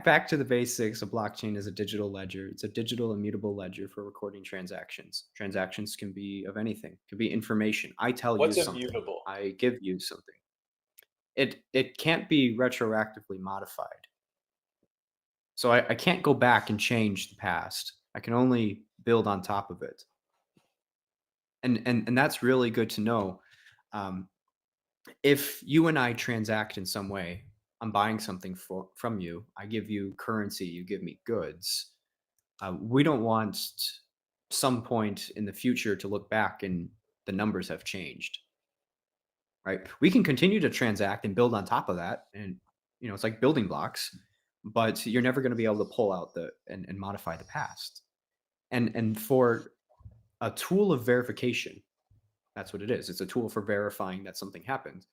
back to the basics. A blockchain is a digital ledger. It's a digital immutable ledger for recording transactions. Transactions can be of anything. It could be information. I tell you What's something. immutable? I give you something. It can't be retroactively modified. So I can't go back and change the past. I can only build on top of it. And that's really good to know. Um, if you and I transact in some way, I'm buying something from you. I give you currency. You give me goods. We don't want some point in the future to look back and the numbers have changed, right? We can continue to transact and build on top of that, and it's like building blocks, but you're never going to be able to pull out and modify the past. And for a tool of verification, that's what it is. It's a tool for verifying that something happened.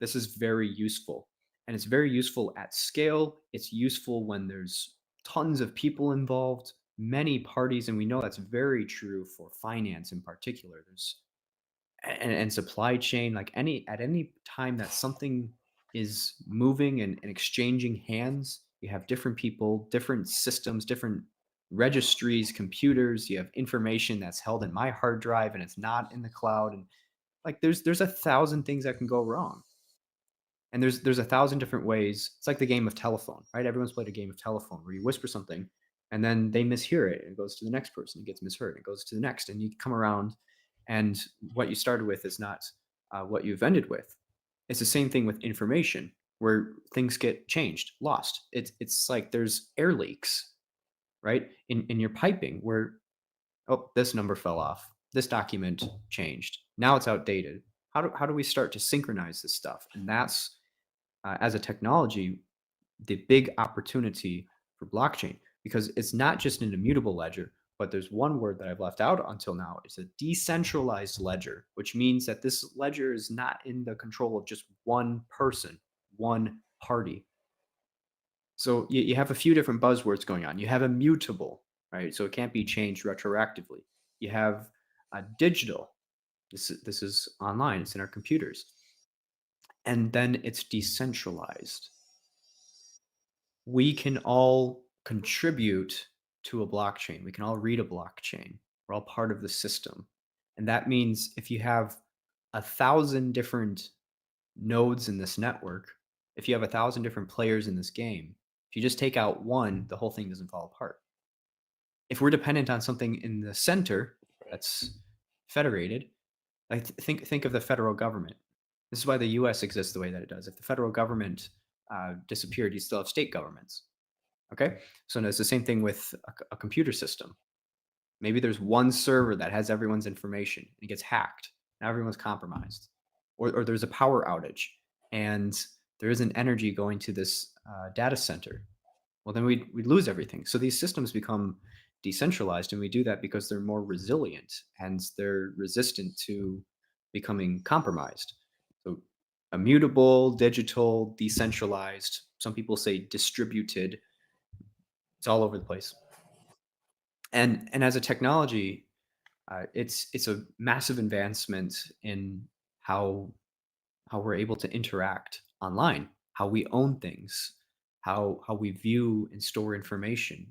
This is very useful, and it's very useful at scale. It's useful when there's tons of people involved, many parties, and we know that's very true for finance in particular. There's and supply chain, like any time that something is moving and exchanging hands, you have different people, different systems, different registries, computers. You have information that's held in my hard drive and it's not in the cloud, and like there's a thousand things that can go wrong. And there's a thousand different ways. It's like the game of telephone, right? Everyone's played a game of telephone where you whisper something and then they mishear it and it goes to the next person. It gets misheard. It goes to the next, and you come around, and what you started with is not what you've ended with. It's the same thing with information where things get changed, lost. It's like there's air leaks, right? In your piping where, oh, this number fell off. This document changed. Now it's outdated. How do we start to synchronize this stuff? And that's as a technology, the big opportunity for blockchain, because it's not just an immutable ledger, but there's one word that I've left out until now. It's a decentralized ledger, which means that this ledger is not in the control of just one person, one party. So you have a few different buzzwords going on. You have immutable, right? So it can't be changed retroactively. You have digital. This is online. It's in our computers, and then it's decentralized. We can all contribute to a blockchain. We can all read a blockchain. We're all part of the system. And that means if you have a thousand different nodes in this network, if you have a thousand different players in this game, if you just take out one, the whole thing doesn't fall apart. If we're dependent on something in the center Right. that's federated, like think of the federal government. This is why the US exists the way that it does. If the federal government disappeared, you still have state governments. Okay. So it's the same thing with a computer system. Maybe there's one server that has everyone's information and it gets hacked. Now everyone's compromised. Or there's a power outage and there isn't energy going to this data center. Well, then we'd lose everything. So these systems become decentralized, and we do that because they're more resilient and they're resistant to becoming compromised. So immutable, digital, decentralized. Some people say distributed. It's all over the place. And as a technology, it's a massive advancement in how we're able to interact online, how we own things, how we view and store information.